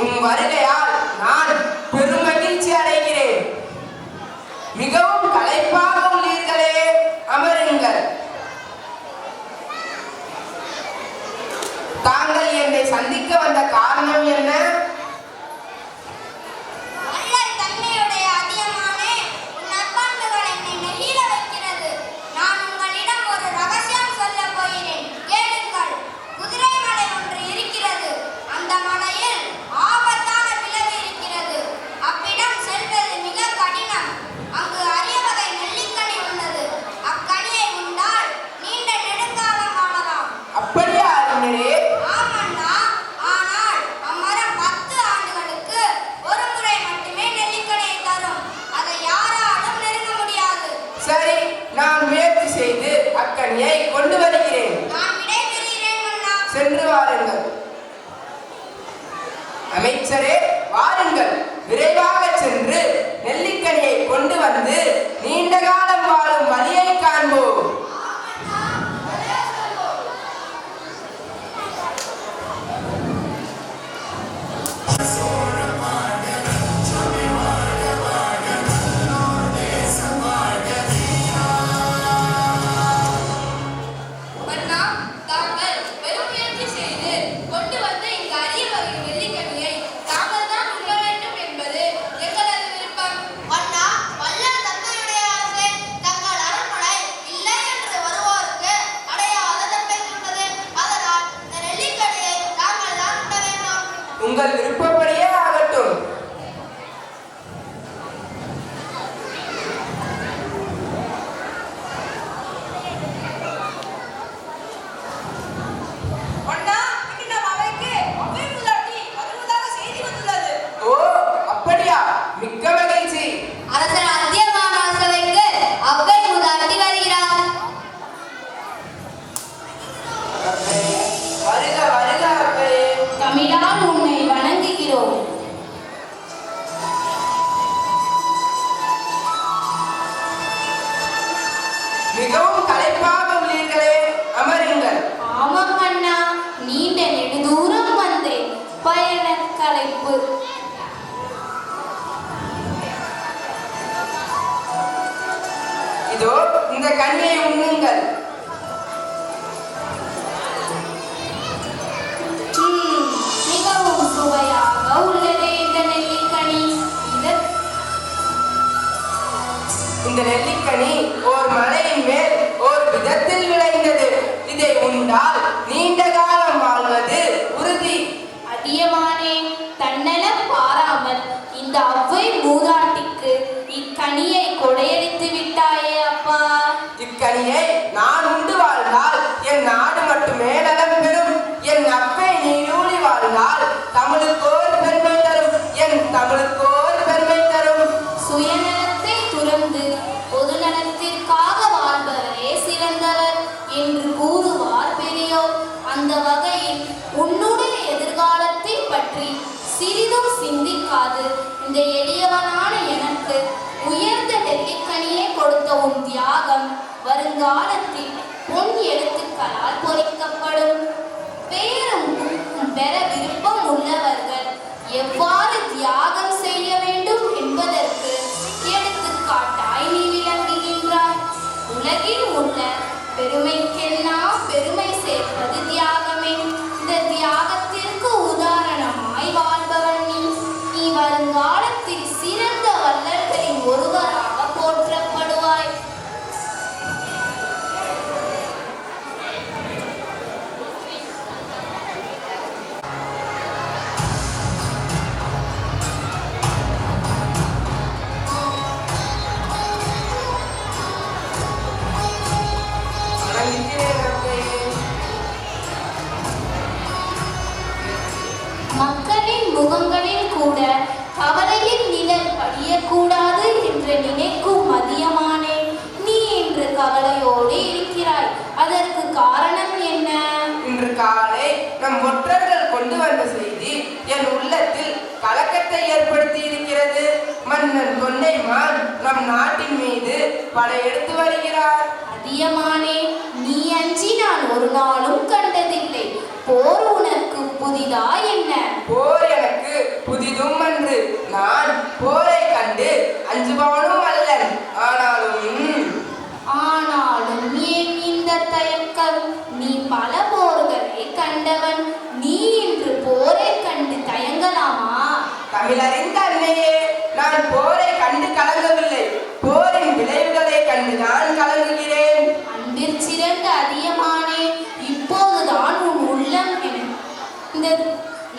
உன் வருகையால் நான் பெருமகிழ்ச்சி அடைகிறேன். மிகவும் களைப்பாக உள்ளீர்களே, அமருங்கள். தாங்கள் என்னை சந்திக்க வந்த காரணம் என்ன? கொண்டு வருகிறேன். சென்று வாருங்கள். அமைச்சரே, வாருங்கள். விரைவாக சென்று நெல்லிக்கனியை கொண்டு வந்து நீண்ட காலம் வாழும் வழியை காண்போம். உங்கள் விருப்பப்படியே ஆகட்டும். ஓ, அப்படியா? மிக்க மகிழ்ச்சி. அரசர் அதியமான் சபைக்கு அவ்வை மூதாட்டி வருகிறார். வருக வருக அவ்வை. தமிழால் உன்னை வணங்குகிறோம். மிகவும் களைப்பாக உள்ளீர்களே, அமருங்கள். ஆமாம் அண்ணா, நீண்ட நெடுதூரம் வந்தேன். பயண களைப்பு. இதோ இந்த கனியை உண்ணுங்கள். மிகவும் சுவையாக உள்ளதே இந்த நெல்லிக்கனி. இந்த நெல்லிக்கனி ஓர் மலையின் மேல் ஒரு விதத்தில் விளைந்தது. இதை உண்டால் நீண்ட காலம் வாழ்வது உறுதி. அதியமானே, தன்னலம் பாராமல் இந்த அவ்வை மூதாட்டிக்கு இக்கனியை கொடையடித்து விட்டாயே அப்பா. இக்கனியை நான் உண்டு வாழ்ந்தால் என் நாடு மட்டுமே நலம் பெறும். என் அப்பை நீடூழி வாழ்ந்தால் தமிழுக்கோர் பெருமை தரும். என் தமிழுக்கோர் பெருமை தரும். சுயநலத்தை துறந்து பொது நலத்திற்காக வாழ்பவரே சிறந்தவர் என்று கூறுவார் பெரியோர். அந்த வகையில் உன்னுடைய எதிர்காலத்தை பற்றி சிறிதும் சிந்திக்காது இந்த எளியவனான எனக்கு உயர்ந்த நெல்லிக்கனியை கொடுத்த உன் தியாகம் வருங்காலத்தில் பொன் எழுத்துக்களால் பொறிக்கப்படும். பேரும் பெற விருப்பம் உள்ளவர்கள் எவ்வாறு தியாகம் செய்ய வேண்டும் என்பதற்கு எடுத்துக்காட்டாய் நீ விளங்குகின்றாய். உலகில் உள்ள பெருமைக்கெல்லாம் பெருமை சேர்ப்பது தியாகமே. இந்த தியாகத்திற்கு உதாரணமாய் வாழ்பவன் நீ வருங்காலத்தில் சிறந்த வல்லர்களின் ஒருவராக போற்றப்படுவாய். மக்களின் முகங்களில் கூட கவலையின் நிழல் படியக்கூடாது என்று நினைக்கும் மதியமானே, நீ இன்று கவலையோடு இருக்கிறாய். அதற்கு காரணம் என்ன? இன்று காலை நம் ஒற்றர்கள் கொண்டு வந்த செய்தி என் உள்ளத்தில் கலக்கத்தை ஏற்படுத்தி இருக்கிறது. மன்னன் தொண்டைமான் நம் நாட்டின் மீது படையெடுத்து வருகிறார். அதியமானே, நீ அஞ்சி நான் ஒரு நாளும் கண்டதில்லை. போர் உனக்கு புதிதா என்ன? போர் எனக்கு அன்று நான் போரை கண்டு அஞ்சுபவனும் அல்லன். ஆனாலும் ஏன் இந்த தயக்கம்? நீ பல போர்களை கண்டவன். நீ இன்று போரை கண்டு தயங்கலாமா? தமிழறிந்த அன்னையே, நான் போரை கண்டு கலங்கவில்லை, போரின் விளைவுகளை கண்டு நான் கலங்குகிறேன். அன்பிற்சிறந்த அதியமானே, இப்போதுதான் உன் உள்ளம்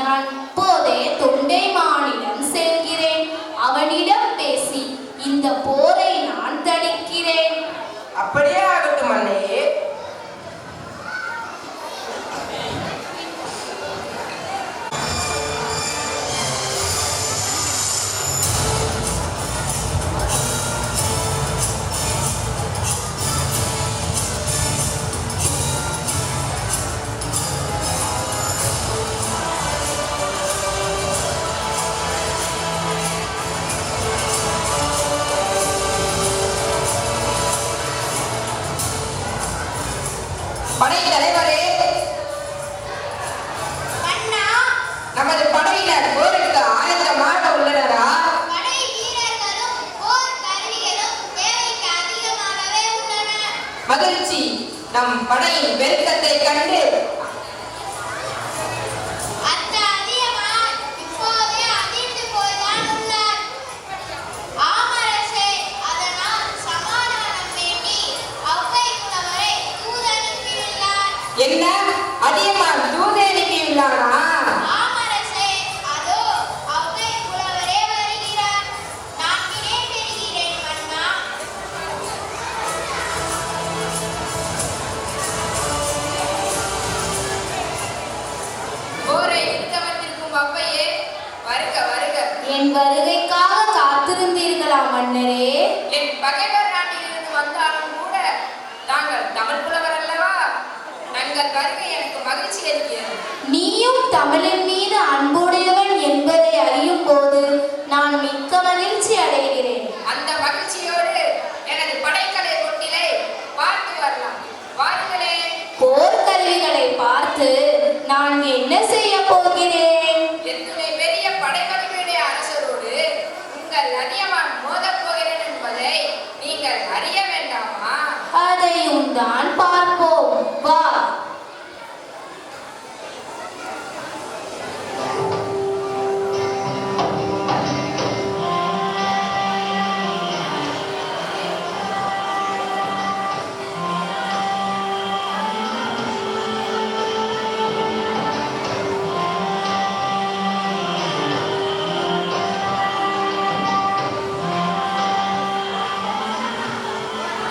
நான் இப்போதே தொண்டைமானிடம் செல்கிறேன். அவனிடம் பேசி இந்த போரை நான் தடுக்கிறேன். அப்படியே ஆகட்டும் அன்னையே. படை தலைவரே, நமது படையினர் போருக்கு ஆயத்தமாக உள்ளனரா? படை வீரர்களும் போர் கருவிகளும் தேவைக்கு அதிகமாகவே உள்ளன. மகிழ்ச்சி. நம் படையின் பெருக்கத்தை கண்டு அந்த அதியமான் இப்போதே அதிர்ந்து போய்தான் உள்ளார். ஆமரசே, அதனால் சமாதானம் வேண்டி அவ்வை புலவரை தூதனுப்பியுள்ளார். என்ன, அதியமான் தூதனுப்பியுள்ளானா? ஆமரசே, அதோ அவ்வை புலவரே வருகிறார். நான் விடை பெறுகிறேன் மன்னா. போரை நிறுத்த வந்திருக்கும் அவ்வையே, வருக வருக. என் வருகைக்காக காத்திருந்தீர்களா மன்னரே? என் பகைவர் நாட்டிலிருந்து வந்தாலும் கூட தாங்கள் தமிழ் புலவர் அல்லவா? தங்கள் வருகை எனக்கு மகிழ்ச்சி அளிக்கிறது. நீயும் தமிழின் மீது அன்புடையவன் என்பதை அறியும் போது நான் மிக்க மகிழ்ச்சி அடைகிறேன். அந்த மகிழ்ச்சியோடு எனது படைக்கலை கொட்டிலை பார்த்து வரலாம். வாருங்களே. போர்க்கருவிகளை பார்த்து நான் என்ன செய்ய போகிறேன்? எத்துணை பெரிய படைவலிமையுடைய அரசரோடு உங்கள் அதியமான் மோதப் போகிறேன் என்பதை நீங்கள் அறிய வேண்டாமா? அதையும் தான் பார்ப்போம், வா.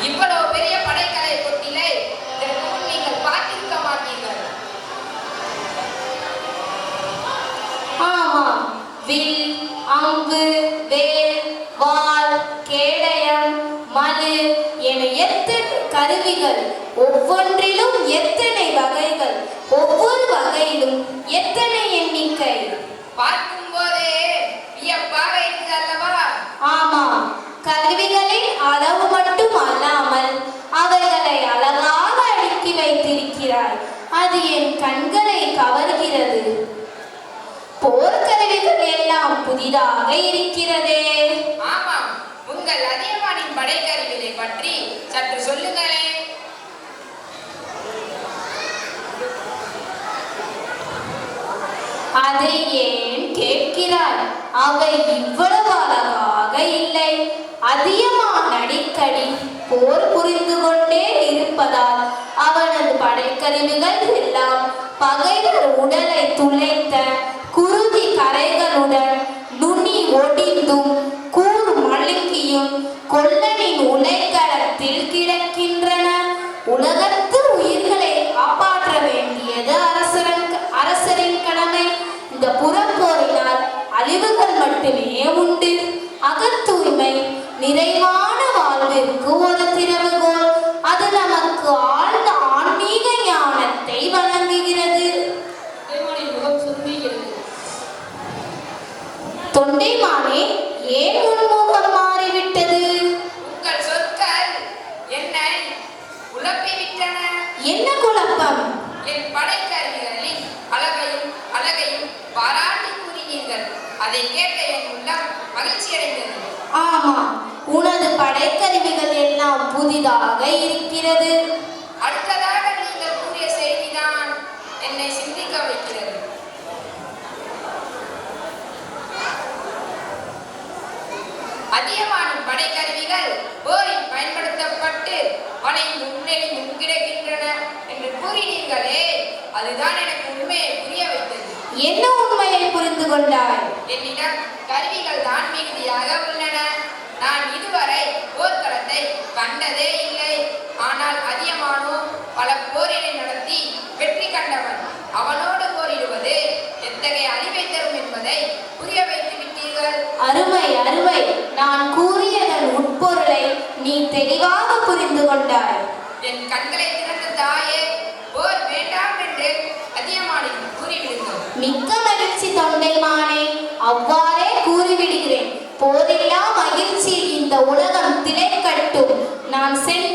இவ்வளவு பெரிய படைக்கலை கொட்டிலை இதற்கு முன் நீங்கள் பார்த்திருக்க மாட்டீர்கள். ஆமாம், வில், அம்பு, வேல், வாள், கேடயம், மலு என எத்தனை கருவிகள், ஒவ்வொன்றிலும் எத்தனை வகைகள், ஒவ்வொரு வகையிலும் எத்தனை எண்ணிக்கை. பார்க்கும் போதே வியப்பாக இருக்குது அல்லவா? ஆமாம், கருவிகளின் அளவு மட்டும் அல்லாமல் அவைகளை அழகாக அடுக்கி வைத்திருக்கிறாய். அது என் கண்களை கவர்கிறது. போர்க்கருவிகள் எல்லாம் புதிதாக இருக்கிறதே. ஆமாம், உங்கள் அதியமானின் படைக்கருவிகளை பற்றி சற்று சொல்லுங்களே. அதை ஏன் கேட்கிறாய்? அவை இவ்வளவு அழகாக இல்லை. அதியமான் அடிக்கடி போர் புரிந்து கொண்டே இருப்பதால் அவனது படைக்கருவிகள் எல்லாம் பகைவர் உடலை துளைத்த குருதி கரைகளுடன் நுனி ஒடிந்தும் கூர் மழுங்கியும் கொல்லனின் உலைக்களத்தில் கிடக்கின்றன. உலகத்து உயிர்களை காப்பாற்ற வேண்டியது அரசரின் கடமை. இந்த புறப்போரினால் அழிவுகள் மட்டுமே உண்டு. அகத்தூய்மை நிறைவான வாழ்விற்கு ஒரு திறவுகோல். அது நமக்கு ஆழ்ந்த ஆன்மீக ஞானத்தை வழங்குகிறது. தொண்டைமானே, ஏன் உன்முகம் மாறிவிட்டது? உங்கள் சொற்கள் என்னை குழப்பிவிட்டன. என்ன குழப்பம்? என் படைக்கருவிகளின் அழகையும் பாராட்டி கூறினீர்கள். அதை கேட்ட என் மகிழ்ச்சி அடைந்தது. ஆமாம், உனது படைக்கருவிகள் எல்லாம் புதிதாக இருக்கிறது. அடுத்ததாக நீங்கள் கூறிய செய்திதான் என்னை சிந்திக்க வைக்கிறது. அதியமானின் படைக்கருவிகள் போரில் பயன்படுத்தப்பட்டு படை முன்னேறி முன்கிடக்கின்றன என்று கூறினீர்களே, அதுதான் எனக்கு உண்மையை புரிய வைத்தது. என்ன உண்மையை புரிந்து கொண்டாய்? என்னிடம் கருவிகள் தான் மிகுதியாக உள்ளன. நான் இதுவரை போர்க்களத்தை கண்டதே இல்லை. ஆனால் அதியமானோ பல போரினை நடத்தி வெற்றி கண்டவன். அவனோடு போரிடுவது எத்தகைய அறிவை தரும் என்பதை புரிய வைத்து விட்டீர்கள். அருமை அருமை, நான் கூறியதன் உட்பொருளை நீ தெளிவாக புரிந்து கொண்டாய். என் கண்களை திறந்த தாயே, போர் வேண்டாம் என்று அதியமானிடம் கூறிவிடுங்கள். மிக்க மகிழ்ச்சி தொண்டைமானே, அவ்வாறே கூறிவிடுகிறேன். போரில்லா மகிழ்ச்சியில் இந்த உலகம் திளைக்கட்டும். நான் சென்று